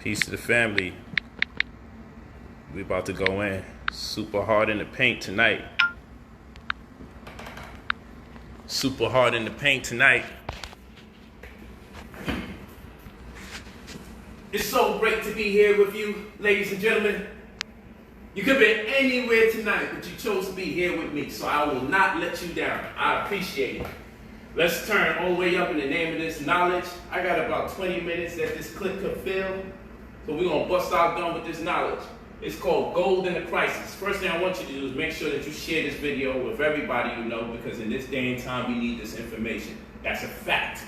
Peace to the family. We about to go in super hard in the paint tonight. Super hard in the paint tonight. It's so great to be here with you, ladies and gentlemen. You could be anywhere tonight, but you chose to be here with me, so I will not let you down. I appreciate it. Let's turn all the way up in the name of this knowledge. I got about 20 minutes that this clip could fill, so we're going to bust out done with this knowledge. It's called Gold in the Crisis. First thing I want you to do is make sure that you share this video with everybody you know, because in this day and time, we need this information. That's a fact.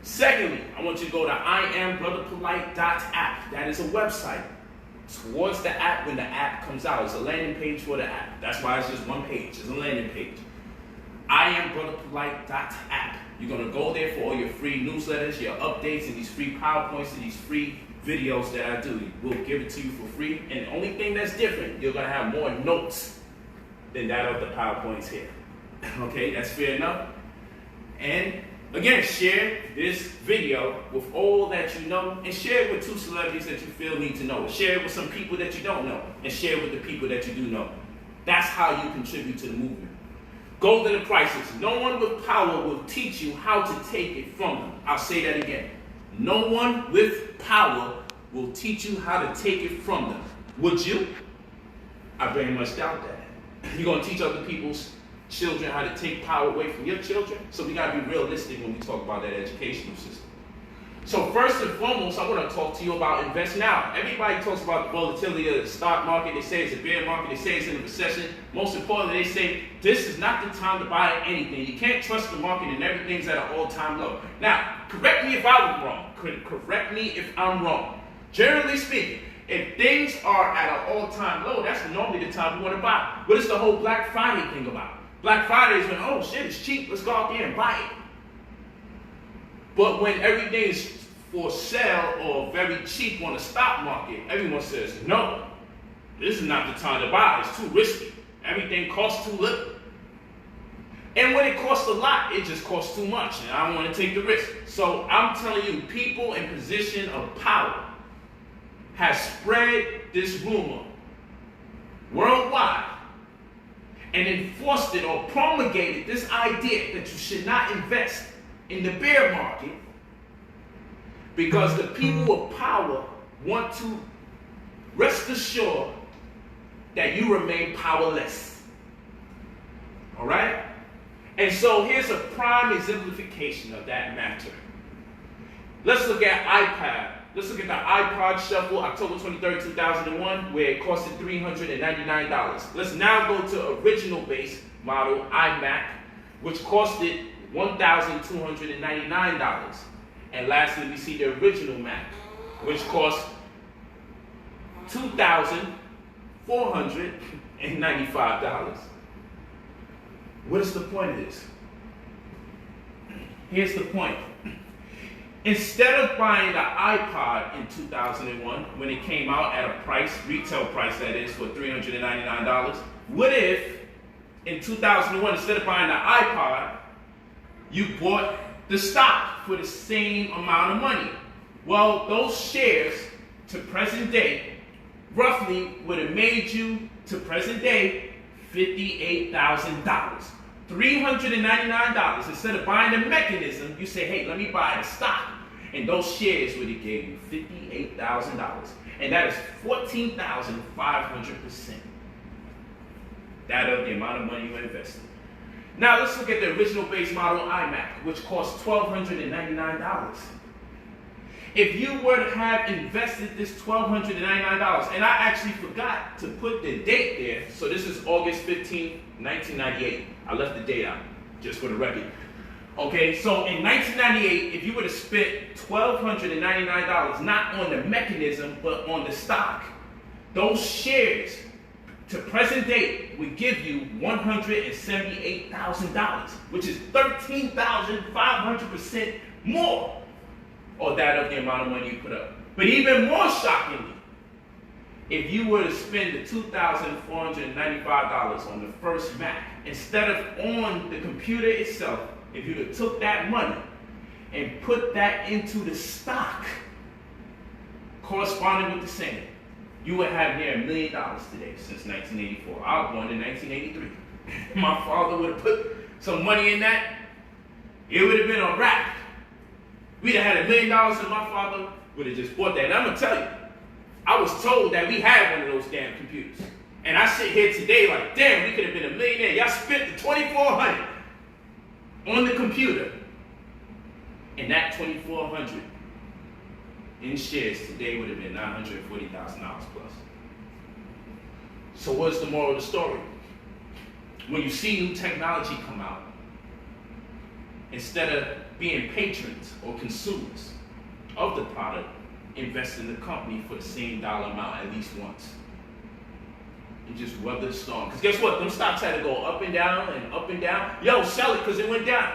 Secondly, I want you to go to brotherpolight.app. That is a website. Towards the app, when the app comes out, it's a landing page for the app. That's why it's just one page. It's a landing page. brotherpolight.app. You're going to go there for all your free newsletters, your updates, and these free PowerPoints and these free videos that I do. We'll give it to you for free. And the only thing that's different, you're going to have more notes than that of the PowerPoints here. Okay, that's fair enough. And again, share this video with all that you know, and share it with 2 celebrities that you feel need to know. Share it with some people that you don't know, and share it with the people that you do know. That's how you contribute to the movement. Gold in the crisis. No one with power will teach you how to take it from them. I'll say that again. No one with power will teach you how to take it from them. Would you? I very much doubt that. You're going to teach other people's children how to take power away from your children? So we got to be realistic when we talk about that educational system. So first and foremost, I want to talk to you about invest now. Everybody talks about the volatility of the stock market. They say it's a bear market. They say it's in a recession. Most importantly, they say this is not the time to buy anything. You can't trust the market and everything's at an all-time low. Now, correct me if I'm wrong. Correct me if I'm wrong. Generally speaking, if things are at an all-time low, that's normally the time we want to buy. What is the whole Black Friday thing about? Black Friday is when, oh shit, it's cheap, let's go out there and buy it. But when everything is for sale or very cheap on the stock market, everyone says, no, this is not the time to buy, it's too risky. Everything costs too little. And when it costs a lot, it just costs too much, and I don't want to take the risk. So I'm telling you, people in position of power have spread this rumor worldwide and enforced it or promulgated this idea that you should not invest in the bear market because the people of power want to rest assured that you remain powerless. All right? And so here's a prime exemplification of that matter. Let's look at iPad. Let's look at the iPod Shuffle, October 23rd, 2001, where it costed $399. Let's now go to original base model iMac, which costed $1,299. And lastly, we see the original Mac, which cost $2,495. What is the point of this? Here's the point. Instead of buying the iPod in 2001, when it came out at a price, retail price that is, for $399, what if in 2001, instead of buying the iPod, you bought the stock for the same amount of money? Well, those shares to present day roughly would have made you, to present day, $58,000. $399. Instead of buying the mechanism, you say, hey, let me buy the stock. And those shares would have gave you $58,000. And that is 14,500%. That of the amount of money you invested. Now let's look at the original base model iMac, which cost $1,299. If you were to have invested this $1,299, and I actually forgot to put the date there, so this is August 15, 1998. I left the date out, just for the record. Okay, so in 1998, if you would have spent $1,299, not on the mechanism, but on the stock, those shares to present date would give you $178,000, which is 13,500% more, or that of the amount of money you put up. But even more shockingly, if you were to spend the $2,495 on the first Mac, instead of on the computer itself, if you took that money and put that into the stock, corresponding with the saying, you would have near $1 million today since 1984. I was born in 1983. My father would have put some money in that. It would have been a wrap. We'd have had $1 million and my father would have just bought that. And I'm going to tell you, I was told that we had one of those damn computers. And I sit here today like, damn, we could have been a millionaire. Y'all spent the $2,400 on the computer. And that $2,400 in shares today would have been $940,000 plus. So what's the moral of the story? When you see new technology come out, instead of being patrons or consumers of the product, invest in the company for the same dollar amount at least once. And just weather the storm. Because guess what? Them stocks had to go up and down and up and down. Yo, sell it because it went down.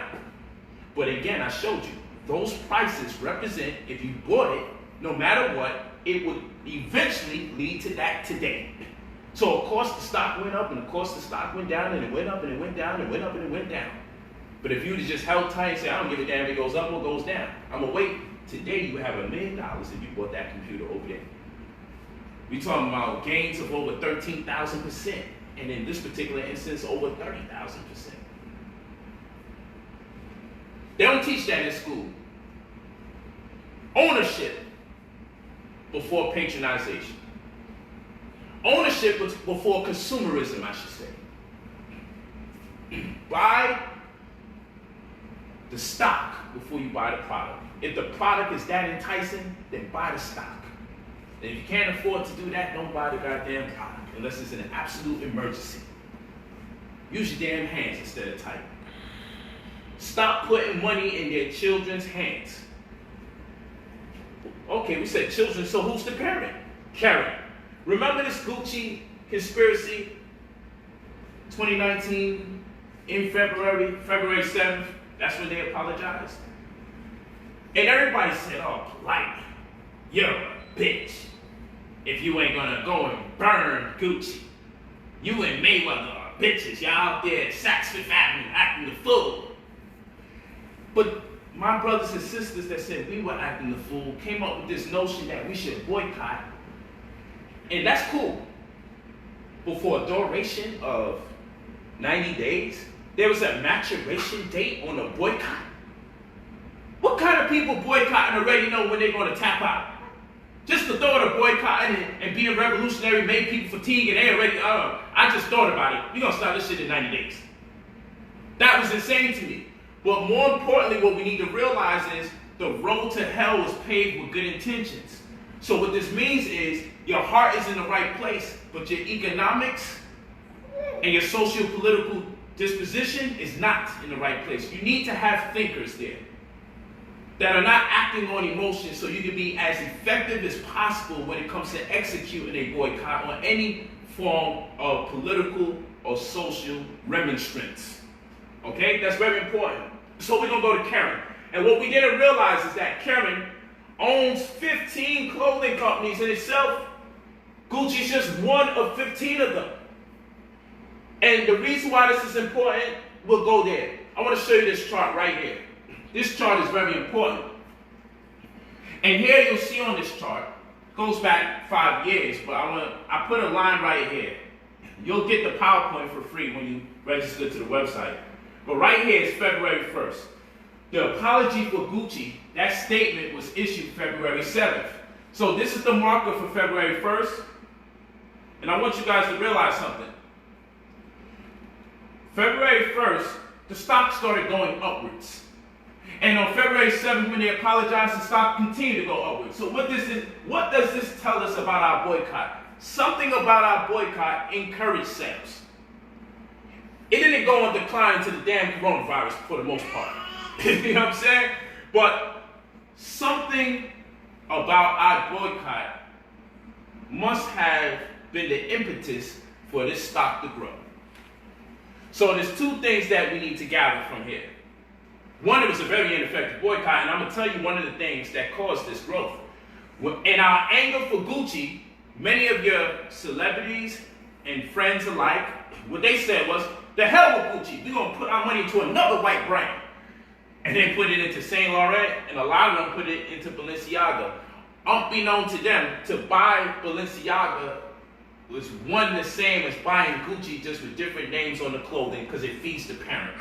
But again, I showed you, those prices represent, if you bought it, no matter what, it would eventually lead to that today. So of course the stock went up, and of course the stock went down, and it went up, and it went down, and it went up, and it went down. But if you would have just held tight and said, I don't give a damn if it goes up or goes down, I'm going to wait. Today you would have $1 million if you bought that computer over there. We're talking about gains of over 13,000%, and in this particular instance, over 30,000%. They don't teach that in school. Ownership before patronization. Ownership before consumerism, I should say. Buy the stock before you buy the product. If the product is that enticing, then buy the stock. And if you can't afford to do that, don't buy the goddamn product unless it's an absolute emergency. Use your damn hands instead of typing. Stop putting money in their children's hands. Okay, we said children, so who's the parent? Karen. Remember this Gucci conspiracy? 2019, in February 7th, that's when they apologized. And everybody said, oh, Polight, you're a bitch. If you ain't gonna go and burn Gucci. You and Mayweather are bitches. Y'all out there at Saks Fifth Avenue acting the fool. But my brothers and sisters that said we were acting the fool came up with this notion that we should boycott. And that's cool. But for a duration of 90 days, there was a maturation date on a boycott. What kind of people boycotting already know when they're going to tap out? Just the thought of boycotting and being revolutionary made people fatigue, and they already, I just thought about it. We're going to start this shit in 90 days. That was insane to me. But more importantly, what we need to realize is the road to hell is paved with good intentions. So what this means is your heart is in the right place, but your economics and your socio-political disposition is not in the right place. You need to have thinkers there that are not acting on emotion so you can be as effective as possible when it comes to executing a boycott on any form of political or social remonstrance. Okay, that's very important. So we're gonna go to Karen. And what we didn't realize is that Karen owns 15 clothing companies in itself. Gucci's just one of 15 of them. And the reason why this is important, we'll go there. I want to show you this chart right here. This chart is very important. And here you'll see on this chart, goes back 5 years, but I put a line right here. You'll get the PowerPoint for free when you register to the website. But right here is February 1st. The apology for Gucci, that statement was issued February 7th. So this is the marker for February 1st. And I want you guys to realize something. February 1st, the stock started going upwards. And on February 7th, when they apologized, the stock continued to go upwards. So what does this tell us about our boycott? Something about our boycott encouraged sales. It didn't go on decline to the damn coronavirus for the most part. You know what I'm saying? But something about our boycott must have been the impetus for this stock to grow. So there's two things that we need to gather from here. One, it was a very ineffective boycott, and I'm going to tell you one of the things that caused this growth. In our anger for Gucci, many of your celebrities and friends alike, what they said was, the hell with Gucci, we're going to put our money into another white brand. And they put it into Saint Laurent, and a lot of them put it into Balenciaga. unbeknown to them, to buy Balenciaga was one the same as buying Gucci, just with different names on the clothing, because it feeds the parent.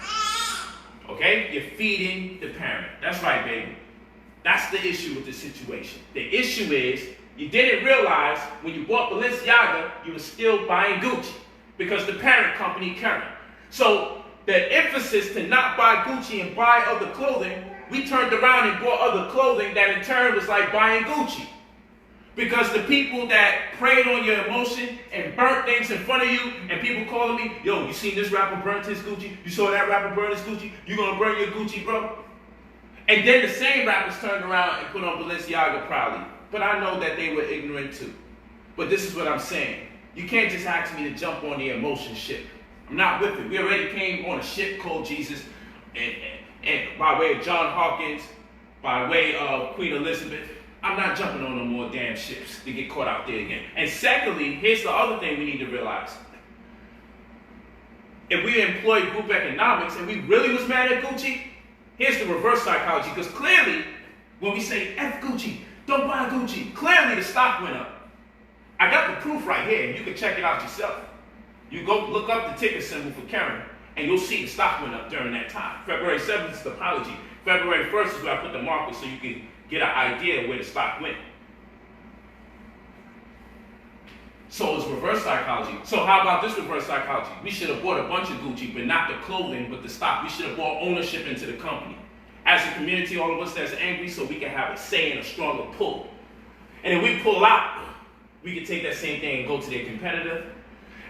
Okay? You're feeding the parent. That's right, baby. That's the issue with the situation. The issue is, you didn't realize when you bought Balenciaga, you were still buying Gucci, because the parent company carried. So the emphasis to not buy Gucci and buy other clothing, we turned around and bought other clothing that in turn was like buying Gucci. Because the people that preyed on your emotion and burnt things in front of you, and people calling me, yo, you seen this rapper burnt his Gucci? You saw that rapper burn his Gucci? You gonna burn your Gucci, bro? And then the same rappers turned around and put on Balenciaga proudly. But I know that they were ignorant too. But this is what I'm saying. You can't just ask me to jump on the emotion ship. I'm not with it. We already came on a ship called Jesus, and by way of John Hawkins, by way of Queen Elizabeth. I'm not jumping on no more damn ships to get caught out there again. And secondly, here's the other thing we need to realize. If we employed group economics and we really was mad at Gucci, here's the reverse psychology. Because clearly, when we say F Gucci, don't buy Gucci, clearly the stock went up. I got the proof right here, and you can check it out yourself. You go look up the ticker symbol for Karen, and you'll see the stock went up during that time. February 7th is the apology. February 1st is where I put the marker so you can get an idea of where the stock went. So it's reverse psychology. So how about this reverse psychology? We should have bought a bunch of Gucci, but not the clothing, but the stock. We should have bought ownership into the company. As a community, all of us that's angry, so we can have a say and a stronger pull. And if we pull out, we can take that same thing and go to their competitor.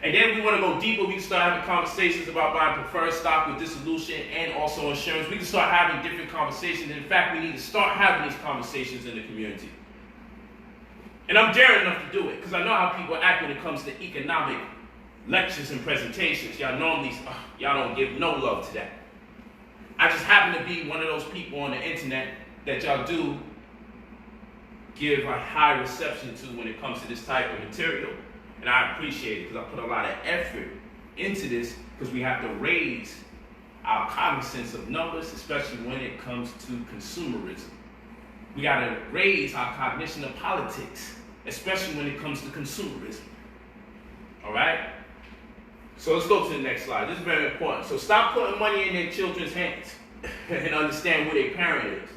And then we want to go deeper. We can start having conversations about buying preferred stock with dissolution and also insurance. We can start having different conversations. In fact, we need to start having these conversations in the community. And I'm daring enough to do it because I know how people act when it comes to economic lectures and presentations. Y'all normally, y'all don't give no love to that. I just happen to be one of those people on the internet that y'all do give a high reception to when it comes to this type of material. And I appreciate it because I put a lot of effort into this because we have to raise our cognizance of numbers, especially when it comes to consumerism. We got to raise our cognition of politics, especially when it comes to consumerism. All right? So let's go to the next slide. This is very important. So stop putting money in their children's hands and understand who their parent is.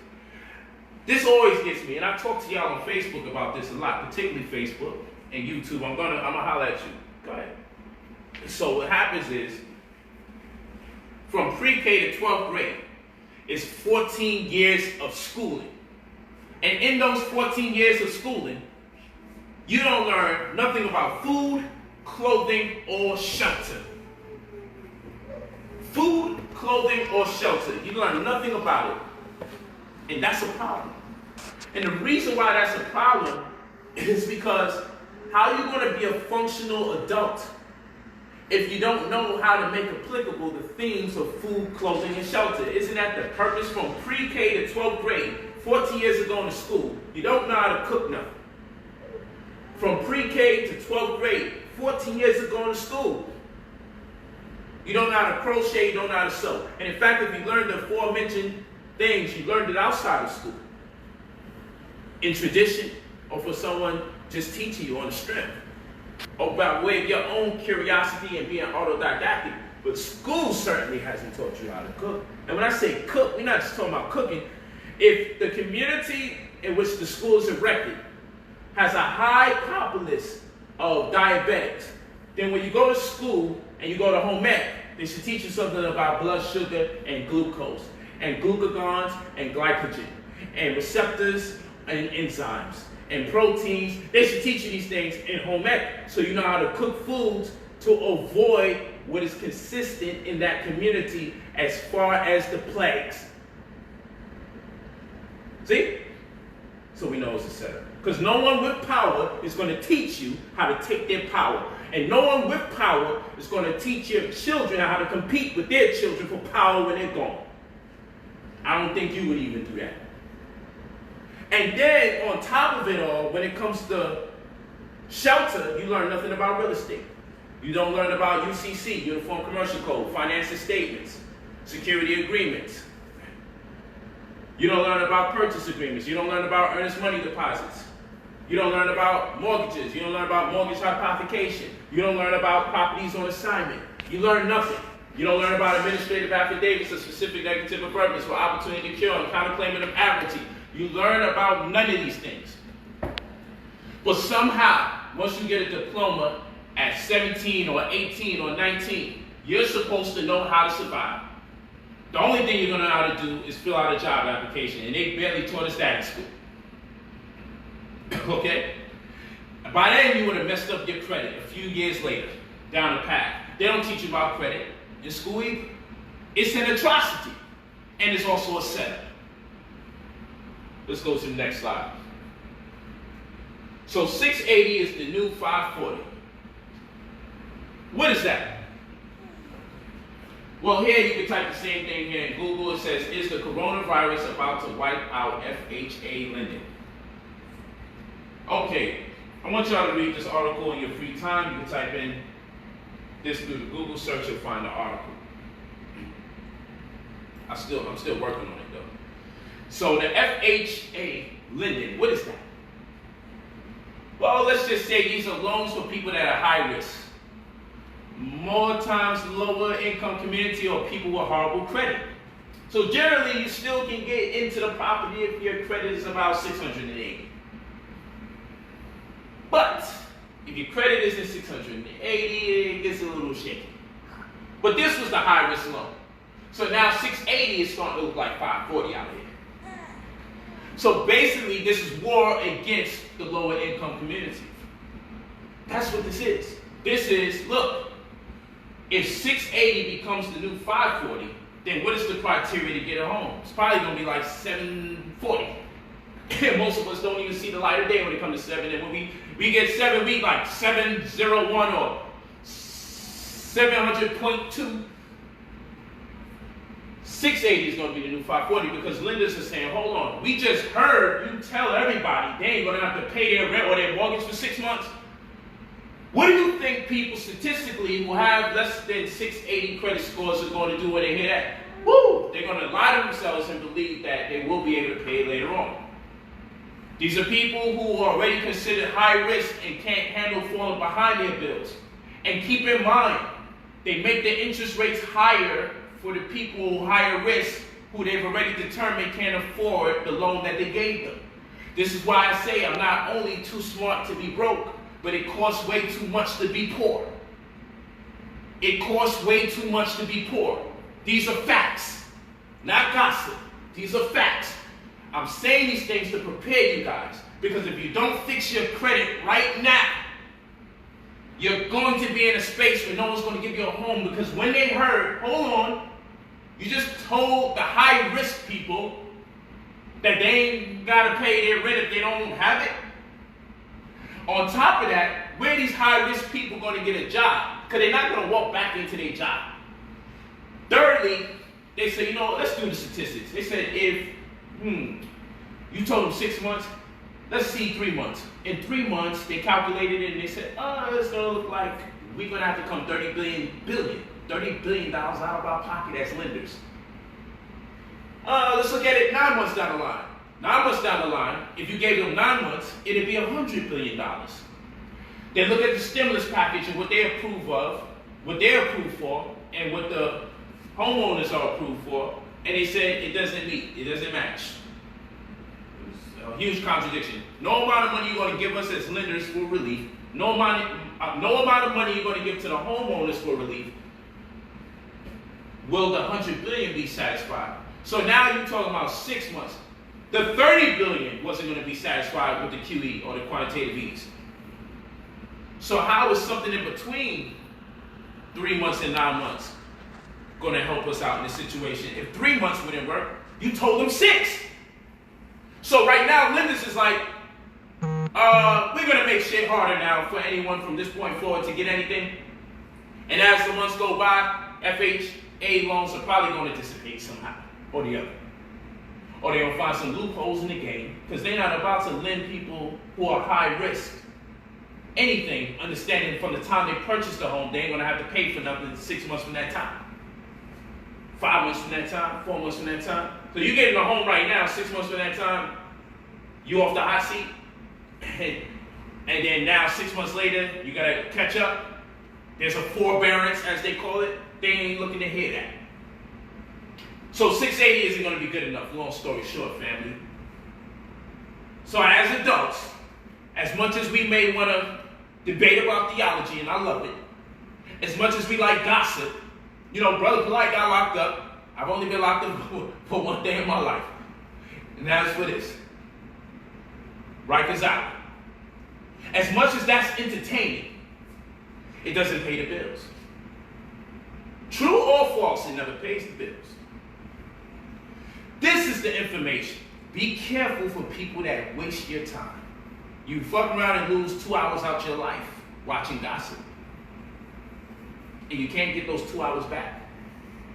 This always gets me, and I talk to y'all on Facebook about this a lot, particularly Facebook and YouTube. I'm gonna holler at you. Go ahead. So what happens is, from pre-K to 12th grade, is 14 years of schooling. And in those 14 years of schooling, you don't learn nothing about food, clothing, or shelter. Food, clothing, or shelter. You learn nothing about it. And that's a problem. And the reason why that's a problem is because how are you going to be a functional adult if you don't know how to make applicable the themes of food, clothing, and shelter? Isn't that the purpose from pre-K to 12th grade? 14 years of going to school, you don't know how to cook nothing. From pre-K to 12th grade, 14 years of going to school, you don't know how to crochet, you don't know how to sew. And in fact, if you learned the aforementioned things, you learned it outside of school. In tradition, or for someone just teaching you on the strength, or by way of your own curiosity and being autodidactic. But school certainly hasn't taught you how to cook. And when I say cook, we're not just talking about cooking. If the community in which the school is erected has a high populace of diabetics, then when you go to school and you go to home ec, they should teach you something about blood sugar and glucose, and glucagons and glycogen, and receptors and enzymes, and proteins. They should teach you these things in home ec so you know how to cook foods to avoid what is consistent in that community as far as the plagues. See? So we know it's a setup. Because no one with power is going to teach you how to take their power. And no one with power is going to teach your children how to compete with their children for power when they're gone. I don't think you would even do that. And then on top of it all, when it comes to shelter, you learn nothing about real estate. You don't learn about UCC, Uniform Commercial Code, financial statements, security agreements. You don't learn about purchase agreements. You don't learn about earnest money deposits. You don't learn about mortgages. You don't learn about mortgage hypothecation. You don't learn about properties on assignment. You learn nothing. You don't learn about administrative affidavits of specific negative of purpose for opportunity to cure and counterclaiming of admiralty. You learn about none of these things. But somehow, once you get a diploma at 17 or 18 or 19, you're supposed to know how to survive. The only thing you're going to know how to do is fill out a job application, and they barely taught us that in school. Okay? By then, you would have messed up your credit a few years later, down the path. They don't teach you about credit in school either. It's an atrocity, and it's also a setup. Let's go to the next slide. So 680 is the new 540. What is that? Well, here you can type the same thing here in Google. It says, is the coronavirus about to wipe out FHA lending? Okay, I want y'all to read this article in your free time. You can type in this through the Google search and find the article. I'm still working on it though. So the FHA lending, what is that? Well, let's just say these are loans for people that are high risk. More times lower income community or people with horrible credit. So generally you still can get into the property if your credit is about 680. But if your credit isn't 680, it gets a little shaky. But this was the high risk loan. So now 680 is starting to look like 540 out here. So basically this is war against the lower income community. That's what this is. This is, look, if 680 becomes the new 540, then what is the criteria to get a home? It's probably going to be like 740. Most of us don't even see the light of day when it comes to 7. And when we get 7, we like 701 or 700.2. 680 is going to be the new 540 because lenders are saying, hold on, we just heard you tell everybody they ain't going to have to pay their rent or their mortgage for 6 months. What do you think people statistically who have less than 680 credit scores are going to do when they hear that? Woo! They're going to lie to themselves and believe that they will be able to pay later on. These are people who are already considered high risk and can't handle falling behind their bills. And keep in mind, they make the interest rates higher for the people higher risk who they've already determined can't afford the loan that they gave them. This is why I say I'm not only too smart to be broke, but it costs way too much to be poor. It costs way too much to be poor. These are facts, not gossip. These are facts. I'm saying these things to prepare you guys, because if you don't fix your credit right now, you're going to be in a space where no one's going to give you a home, because when they heard, hold on, you just told the high-risk people that they ain't got to pay their rent if they don't have it. On top of that, where are these high-risk people going to get a job? Because they're not going to walk back into their job. Thirdly, they say, you know, let's do the statistics. They said if, you told them 6 months, let's see 3 months. In 3 months, they calculated it and they said, it's going to look like we're going to have to come $30 billion out of our pocket as lenders. Let's look at it 9 months down the line. 9 months down the line, if you gave them 9 months, it'd be $100 billion. They look at the stimulus package and what they approve of, what they're approved for, and what the homeowners are approved for, and they said it doesn't meet, it doesn't match. It's a huge contradiction. No amount of money you're going to give us as lenders for relief, no amount of money you're going to give to the homeowners for relief, will the $100 billion be satisfied? So now you're talking about 6 months. The $30 billion wasn't going to be satisfied with the QE or the quantitative ease. So how is something in between 3 months and 9 months going to help us out in this situation? If 3 months wouldn't work, you told them 6. So right now, lenders is like, we're going to make shit harder now for anyone from this point forward to get anything. And as the months go by, FHA loans are probably going to dissipate somehow or the other. Or they're going to find some loopholes in the game, because they're not about to lend people who are high risk anything, understanding from the time they purchase the home, they ain't going to have to pay for nothing 6 months from that time. 5 months from that time, 4 months from that time. So you're getting a home right now, 6 months from that time, you off the hot seat, And then now 6 months later, you gotta catch up. There's a forbearance, as they call it. They ain't looking to hear that. So 680 isn't gonna be good enough, long story short, family. So as adults, as much as we may wanna debate about theology, and I love it, as much as we like gossip, you know, Brother Polight got locked up. I've only been locked up for one day in my life. And that's for this. Rikers Island. As much as that's entertaining, it doesn't pay the bills. True or false, it never pays the bills. This is the information. Be careful for people that waste your time. You fuck around and lose 2 hours out your life watching gossip. And you can't get those 2 hours back.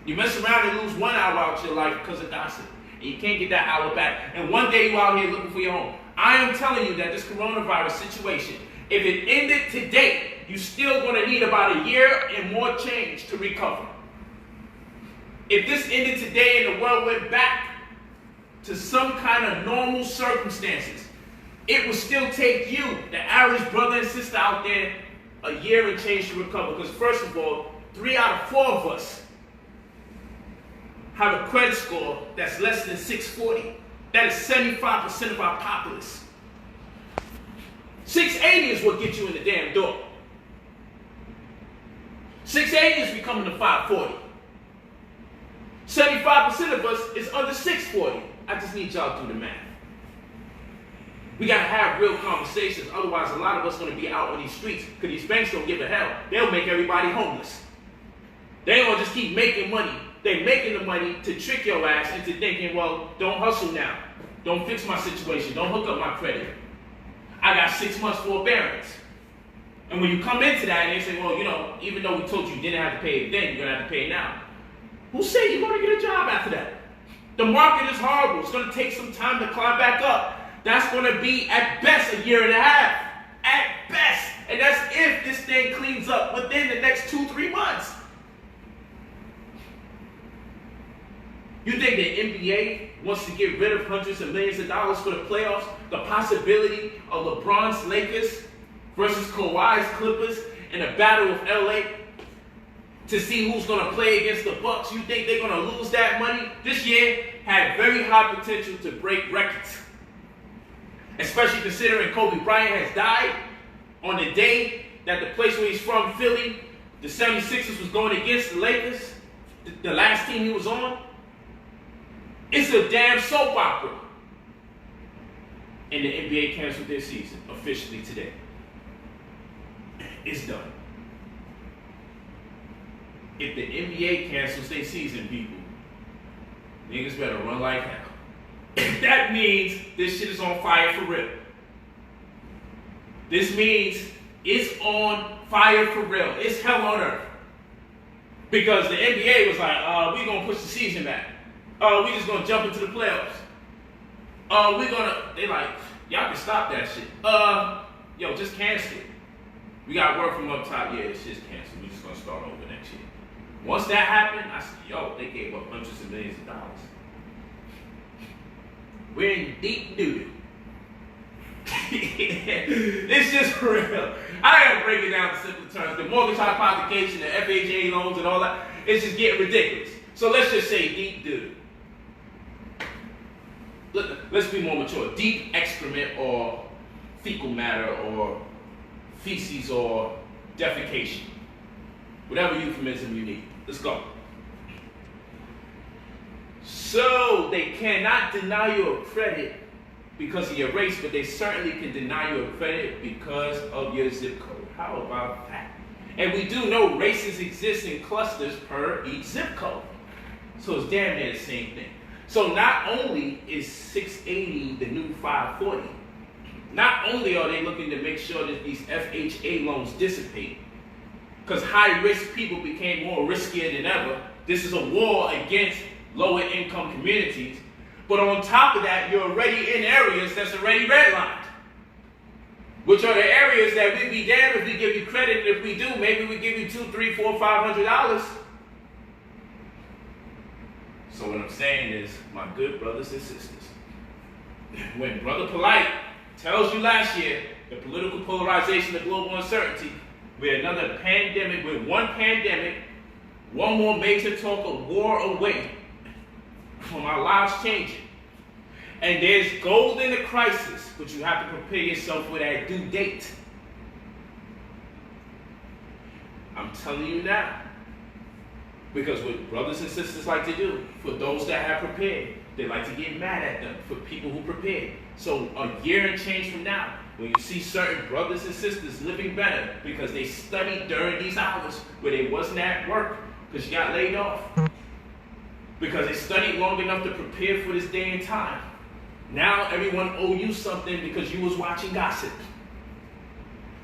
You mess around and lose 1 hour out your life because of gossip. And you can't get that hour back. And one day you're out here looking for your home. I am telling you that this coronavirus situation, if it ended today, you're still going to need about a year and more change to recover. If this ended today and the world went back to some kind of normal circumstances, it would still take you, the average brother and sister out there, a year and change to recover. Because first of all, 3 out of 4 of us have a credit score that's less than 640. That is 75% of our populace. 680 is what gets you in the damn door. 680 is becoming the 540. 75% of us is under 640. I just need y'all to do the math. We got to have real conversations. Otherwise, a lot of us are going to be out on these streets because these banks don't give a hell. They'll make everybody homeless. They ain't going to just keep making money. They're making the money to trick your ass into thinking, well, don't hustle now. Don't fix my situation. Don't hook up my credit. I got 6 months forbearance. And when you come into that and they say, well, you know, even though we told you didn't have to pay it then, you're going to have to pay it now. Who said you're going to get a job after that? The market is horrible. It's going to take some time to climb back up. That's going to be, at best, a year and a half. At best. And that's if this thing cleans up within the next 2-3 months. You think the NBA wants to get rid of hundreds of millions of dollars for the playoffs? The possibility of LeBron's Lakers versus Kawhi's Clippers in a battle of LA to see who's going to play against the Bucks? You think they're going to lose that money? This year had very high potential to break records. Especially considering Kobe Bryant has died on the day that the place where he's from, Philly, the 76ers was going against the Lakers, the last team he was on. It's a damn soap opera. And the NBA canceled their season officially today. It's done. If the NBA cancels their season, people, niggas better run like hell. That means this shit is on fire for real. This means it's on fire for real. It's hell on earth. Because the NBA was like, we're going to push the season back. We just going to jump into the playoffs. They like, y'all can stop that shit. Yo, just cancel it. We got word from up top, yeah, it's just canceled. We're just going to start over next year. Once that happened, I said, yo, they gave up hundreds of millions of dollars. We're in deep doo-doo. It's just real. I gotta break it down to simple terms. The mortgage hypothecation, the FHA loans and all that, it's just getting ridiculous. So let's just say deep doo-doo. Let's be more mature. Deep excrement or fecal matter or feces or defecation. Whatever euphemism you need. Let's go. So they cannot deny you a credit because of your race, but they certainly can deny you a credit because of your zip code. How about that? And we do know races exist in clusters per each zip code. So it's damn near the same thing. So not only is 680 the new 540, not only are they looking to make sure that these FHA loans dissipate, because high-risk people became more riskier than ever. This is a war against lower income communities. But on top of that, you're already in areas that's already redlined, which are the areas that we'd be damned if we give you credit, and if we do, maybe we give you $200, $300, $400, $500. So what I'm saying is, my good brothers and sisters, when Brother Polight tells you last year, the political polarization, the global uncertainty, we're another pandemic, we're one pandemic, one more major talk of war away from our lives changing. And there's gold in the crisis, but you have to prepare yourself for that due date. I'm telling you now. Because what brothers and sisters like to do, for those that have prepared, they like to get mad at them for people who prepared. So a year and change from now, when you see certain brothers and sisters living better because they studied during these hours where they wasn't at work because you got laid off, because they studied long enough to prepare for this day and time. Now everyone owe you something because you was watching gossip.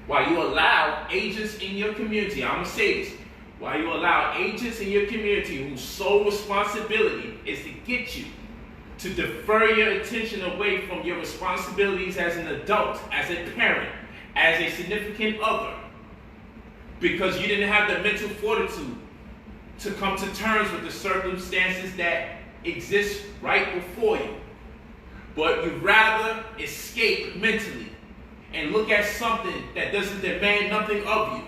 While you allow agents in your community, I'm going to say this, while you allow agents in your community whose sole responsibility is to get you to defer your attention away from your responsibilities as an adult, as a parent, as a significant other, because you didn't have the mental fortitude to come to terms with the circumstances that exist right before you. But you'd rather escape mentally and look at something that doesn't demand nothing of you.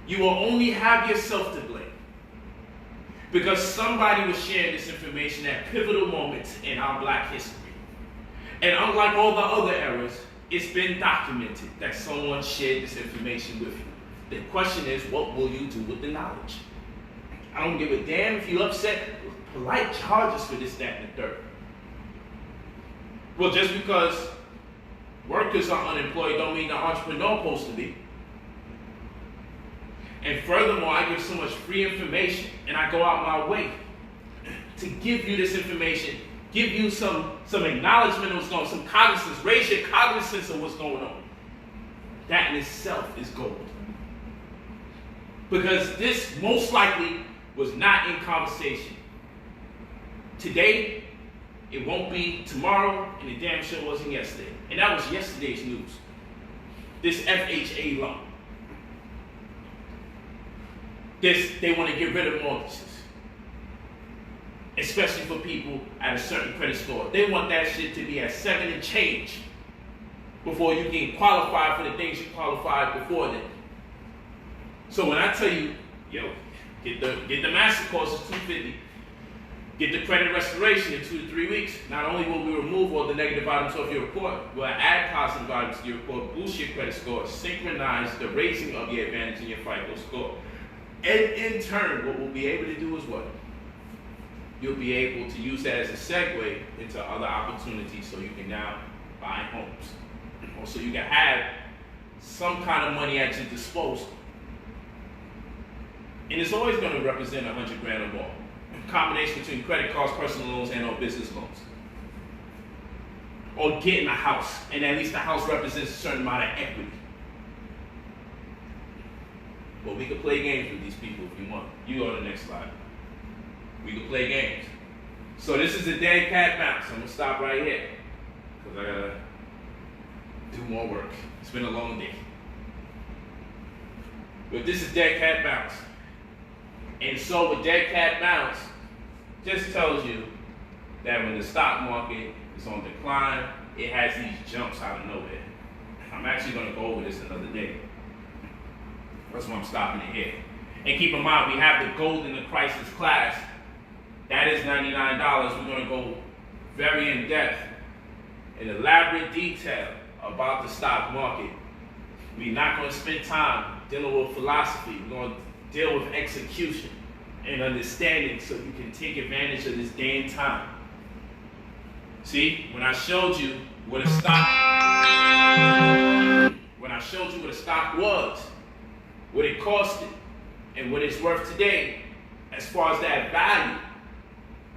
You will only have yourself to blame. Because somebody was sharing this information at pivotal moments in our Black history. And unlike all the other eras, it's been documented that someone shared this information with you. The question is, what will you do with the knowledge? I don't give a damn if you're upset. Polight charges for this, that, and the third. Well, just because workers are unemployed don't mean the entrepreneur is supposed to be. And furthermore, I give so much free information, and I go out my way to give you this information, give you some acknowledgement of what's going on, some cognizance, raise your cognizance of what's going on. That in itself is gold. Because this most likely was not in conversation. Today, it won't be tomorrow, and it damn sure wasn't yesterday. And that was yesterday's news. This FHA loan. They want to get rid of mortgages. Especially for people at a certain credit score. They want that shit to be at 7 and change before you can qualify for the things you qualified before then. So when I tell you, yo, get the master course at $250, get the credit restoration in 2 to 3 weeks, not only will we remove all the negative items off your report, we'll add positive items to your report, boost your credit score, synchronize the raising of your advantage in your FICO score. And in turn, what we'll be able to do is what? You'll be able to use that as a segue into other opportunities so you can now buy homes. Or so you can have some kind of money at your disposal. And it's always going to represent 100 grand or more. A combination between credit cards, personal loans, and or business loans. Or getting a house, and at least the house represents a certain amount of equity. But we could play games with these people if you want. You go to the next slide. We could play games. So this is a dead cat bounce. I'm gonna stop right here because I gotta do more work. It's been a long day. But this is dead cat bounce. And so with dead cat bounce, just tells you that when the stock market is on decline, it has these jumps out of nowhere. I'm actually gonna go over this another day. That's why I'm stopping it here. And keep in mind, we have the gold in the crisis class. That is $99. We're going to go very in depth, in elaborate detail about the stock market. We're not going to spend time dealing with philosophy. We're going to deal with execution and understanding so you can take advantage of this day and time. See, when I showed you what a stock was, what it costed, and what it's worth today, as far as that value,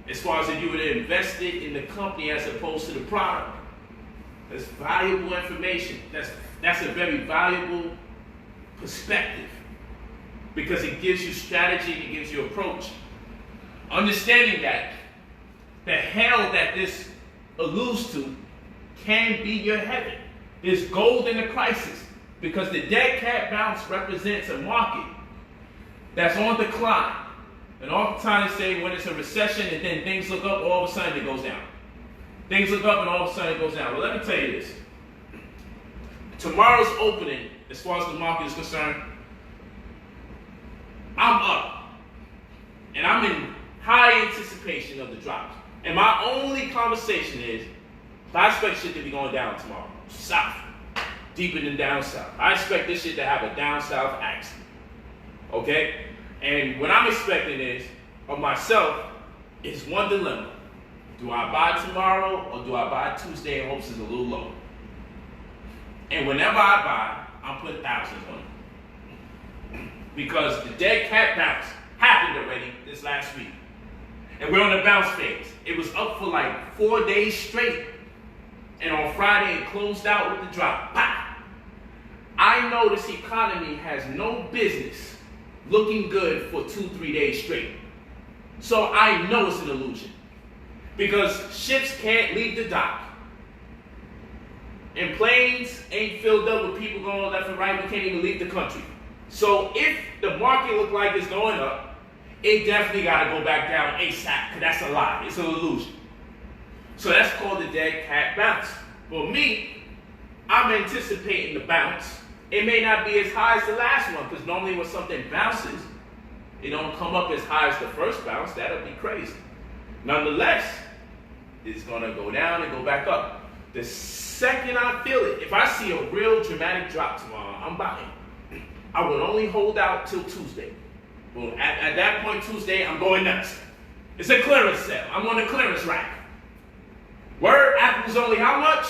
as far as if you would have invested in the company as opposed to the product. That's valuable information. That's a very valuable perspective because it gives you strategy and it gives you approach. Understanding that the hell that this alludes to can be your heaven. There's gold in the crisis because the dead cat bounce represents a market that's on decline. And oftentimes they say when it's a recession and then things look up, all of a sudden it goes down. Things look up and all of a sudden it goes down. Well, let me tell you this. tomorrow's opening, as far as the market is concerned, I'm up. And I'm in high anticipation of the drops. And my only conversation is, I expect shit to be going down tomorrow. South. Deeper than down south. I expect this shit to have a down south accent. Okay? And what I'm expecting is, of myself, is one dilemma. Do I buy tomorrow or do I buy Tuesday in hopes it's a little low? And whenever I buy, I'm putting thousands on it. Because the dead cat bounce happened already this last week. And we're on the bounce phase. It was up for like 4 days straight. And on Friday, it closed out with the drop. Bah! I know this economy has no business looking good for 2-3 days straight. So I know it's an illusion. Because ships can't leave the dock. And planes ain't filled up with people going left and right. We can't even leave the country. So if the market look like it's going up, it definitely got to go back down ASAP, because that's a lie. It's an illusion. So that's called the dead cat bounce. For me, I'm anticipating the bounce. It may not be as high as the last one, because normally when something bounces, it don't come up as high as the first bounce. That'll be crazy. Nonetheless, it's going to go down and go back up. The second I feel it, if I see a real dramatic drop tomorrow, I'm buying. I would only hold out till Tuesday. Well, at that point, Tuesday, I'm going nuts. It's a clearance sale. I'm on the clearance rack. Word, Apple's only how much?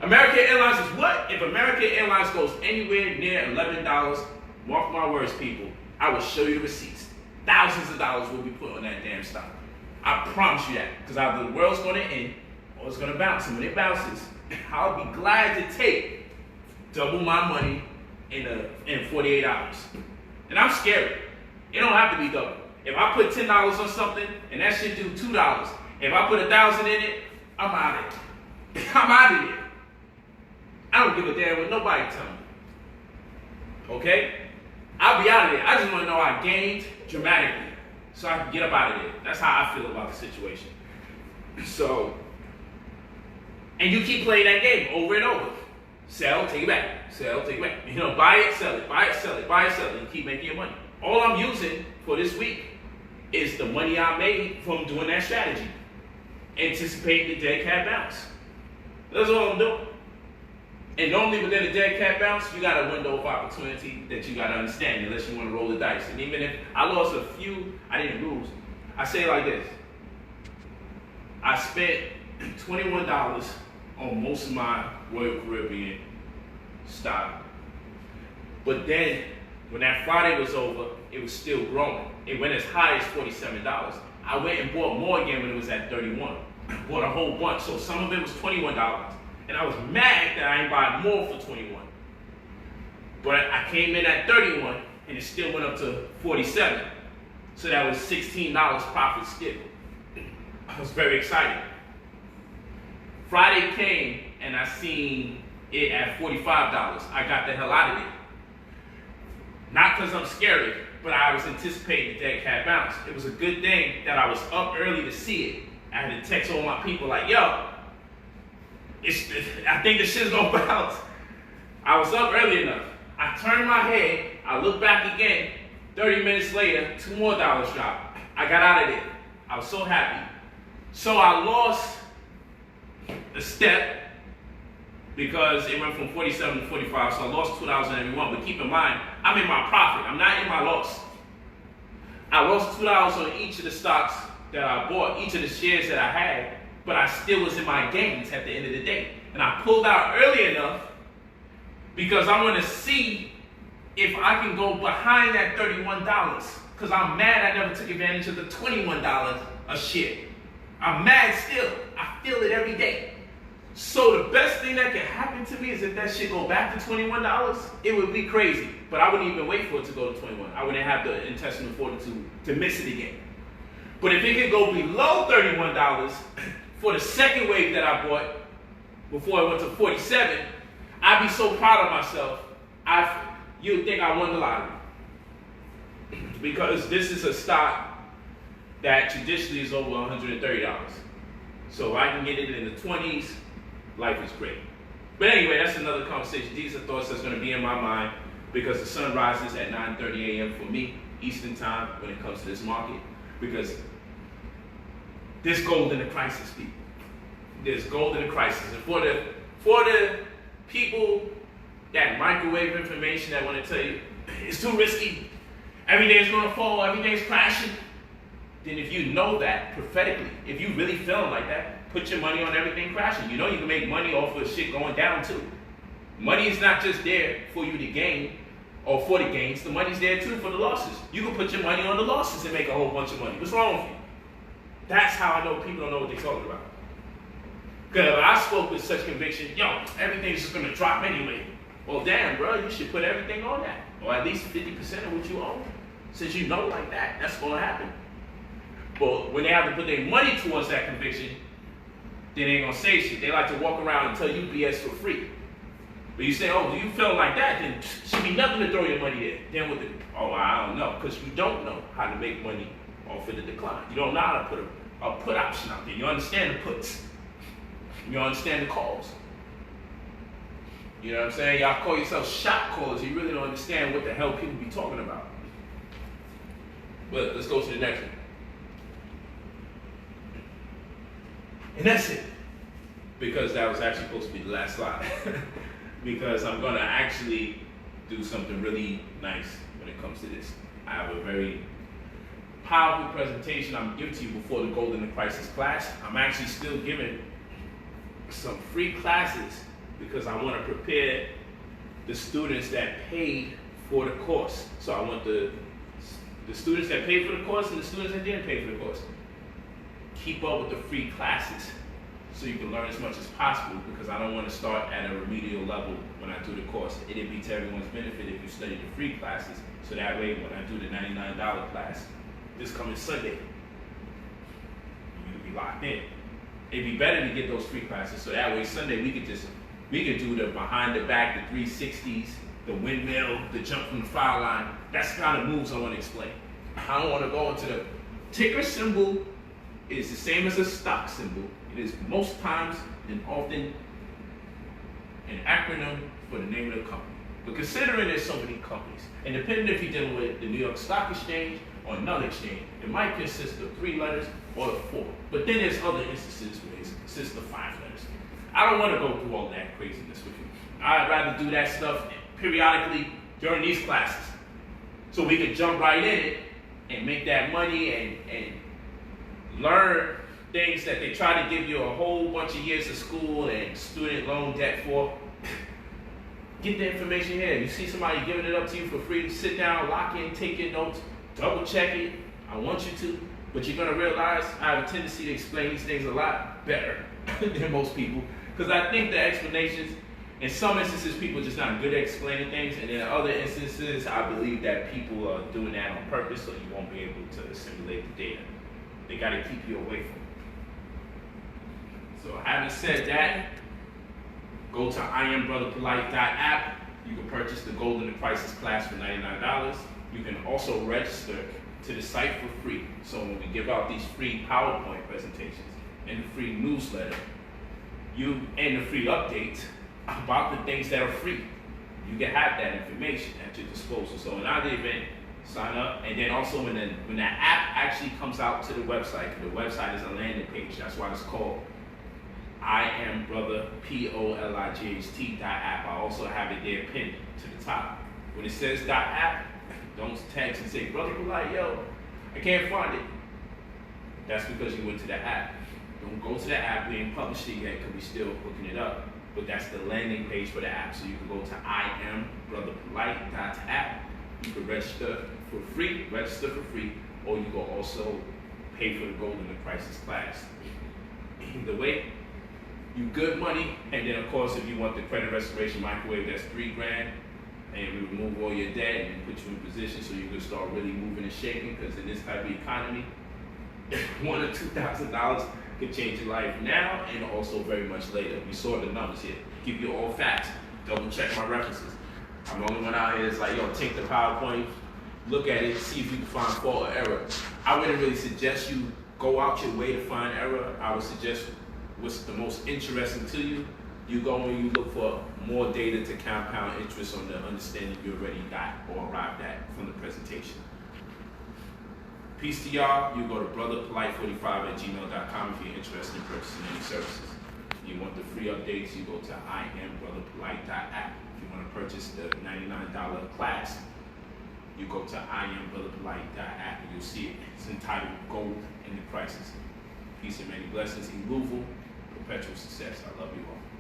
American Airlines is what? If American Airlines goes anywhere near $11, mark my words, people, I will show you the receipts. Thousands of dollars will be put on that damn stock. I promise you that. Because either the world's going to end or it's going to bounce. And when it bounces, I'll be glad to take double my money in 48 hours. And I'm scared. It don't have to be double. If I put $10 on something and that shit do $2, if I put 1,000 in it, I'm out of it. I'm out of it. I don't give a damn what nobody tell me. Okay? I'll be out of there. I just want to know I gained dramatically so I can get up out of there. That's how I feel about the situation. So, and you keep playing that game over and over. Sell, take it back. Sell, take it back. You know, buy it, sell it, buy it, sell it, buy it, sell it, and keep making your money. All I'm using for this week is the money I made from doing that strategy. Anticipating the dead cat bounce. That's all I'm doing. And normally within a dead cat bounce, you got a window of opportunity that you got to understand unless you want to roll the dice. And even if I lost a few, I didn't lose. I say it like this. I spent $21 on most of my Royal Caribbean stock. But then, when that Friday was over, it was still growing. It went as high as $47. I went and bought more again when it was at $31. Bought a whole bunch. So some of it was $21. And I was mad that I ain't buy more for $21. But I came in at $31 and it still went up to $47. So that was $16 profit still. I was very excited. Friday came and I seen it at $45. I got the hell out of it. Not because I'm scary, but I was anticipating the dead cat bounce. It was a good thing that I was up early to see it. I had to text all my people like, yo, I think this shit's gonna bounce. I was up early enough. I turned my head, I looked back again, 30 minutes later, $2 more dropped. I got out of there. I was so happy. So I lost a step because it went from 47 to 45, so I lost $2 on every one. But keep in mind, I'm in my profit. I'm not in my loss. I lost $2 on each of the stocks that I bought, each of the shares that I had, but I still was in my gains at the end of the day. And I pulled out early enough because I want to see if I can go behind that $31 because I'm mad I never took advantage of the $21 a share. I'm mad still. I feel it every day. So the best thing that can happen to me is if that shit go back to $21, it would be crazy. But I wouldn't even wait for it to go to 21. I wouldn't have the intestinal fortitude to miss it again. But if it could go below $31 for the second wave that I bought before it went to 47, I'd be so proud of myself. You'd think I won the lottery. Because this is a stock that traditionally is over $130. So if I can get it in the 20s, life is great. But anyway, that's another conversation. These are thoughts that's going to be in my mind because the sun rises at 9:30 a.m. for me, Eastern time, when it comes to this market. Because there's gold in the crisis, people. There's gold in the crisis. And for the people that microwave information that want to tell you, it's too risky, everything's going to fall, everything's crashing, then if you know that prophetically, if you really feeling like that, put your money on everything crashing. You know you can make money off of shit going down too. Money is not just there for you to gain or for the gains. The money's there too for the losses. You can put your money on the losses and make a whole bunch of money. What's wrong with you? That's how I know people don't know what they're talking about. Because I spoke with such conviction, yo, everything's just going to drop anyway. Well, damn, bro, you should put everything on that. Or at least 50% of what you own. Since you know like that, that's going to happen. But when they have to put their money towards that conviction, then they ain't going to say shit. They like to walk around and tell you BS for free. But you say, oh, do you feel like that? Then should be nothing to throw your money there. Then with it, oh, I don't know. Because you don't know how to make money off of the decline. You don't know how to put a put option out there. You understand the puts. You understand the calls. You know what I'm saying? Y'all call yourself shot callers. You really don't understand what the hell people be talking about. But let's go to the next one. And that's it. Because that was actually supposed to be the last slide. Because I'm going to actually do something really nice when it comes to this. I have a very powerful presentation I'm giving to you before the Gold in the Crisis class. I'm actually still giving some free classes because I want to prepare the students that paid for the course. So I want the students that paid for the course and the students that didn't pay for the course. Keep up with the free classes so you can learn as much as possible, because I don't want to start at a remedial level when I do the course. It'd be to everyone's benefit if you study the free classes, so that way when I do the $99 class this coming Sunday, you can be locked in. It'd be better to get those free classes, so that way Sunday we could do the behind the back, the 360s, the windmill, the jump from the foul line. That's the kind of moves I want to explain. I don't want to go into the ticker symbol. Is the same as a stock symbol. It is most times and often an acronym for the name of the company. But considering there's so many companies, and depending if you're dealing with the New York Stock Exchange or another exchange, it might consist of 3 letters or 4. But then there's other instances where it consists of 5 letters. I don't want to go through all that craziness with you. I'd rather do that stuff periodically during these classes, so we can jump right in it and make that money and learn things that they try to give you a whole bunch of years of school and student loan debt for. Get the information here. You see somebody giving it up to you for free, sit down, lock in, take your notes, double check it. I want you to, but you're gonna realize I have a tendency to explain these things a lot better than most people, because I think the explanations, in some instances, people are just not good at explaining things, and in other instances, I believe that people are doing that on purpose so you won't be able to assimilate the data. They got to keep you away from it. So having said that, go to IamBrotherPolight.app. You can purchase the Gold in the Crisis class for $99. You can also register to the site for free. So when we give out these free PowerPoint presentations and the free newsletter, and the free updates about the things that are free, you can have that information at your disposal. So in either event, sign up, and then also when that app actually comes out to the website is a landing page. That's why it's called IamBrotherPolight.app. I also have it there pinned to the top. When it says .app, don't text and say, Brother Polight, yo, I can't find it. That's because you went to the app. Don't go to the app. We ain't published it yet because we're still hooking it up. But that's the landing page for the app. So you can go to IamBrotherPolight.app. You can register for free, or you can also pay for the Gold in the Crisis class. Either way, you good money. And then of course, if you want the credit restoration microwave, that's $3,000, and we remove all your debt and put you in position so you can start really moving and shaking. Because in this type of economy, $1,000 or $2,000 can change your life now and also very much later. We saw the numbers here. Give you all facts. Double check my references. I'm the only one out here that's like, yo, take the PowerPoint, look at it, see if you can find fault or error. I wouldn't really suggest you go out your way to find error. I would suggest what's the most interesting to you. You go and you look for more data to compound interest on the understanding you already got or arrived at from the presentation. Peace to y'all. You go to brotherpolight45@gmail.com if you're interested in purchasing any services. If you want the free updates, you go to IamBrotherPolight.app. If you want to purchase the $99 class, you go to IamBrotherPolight.app and you'll see it. It's entitled Gold in the Crisis. Peace and many blessings in Louisville. Perpetual success. I love you all.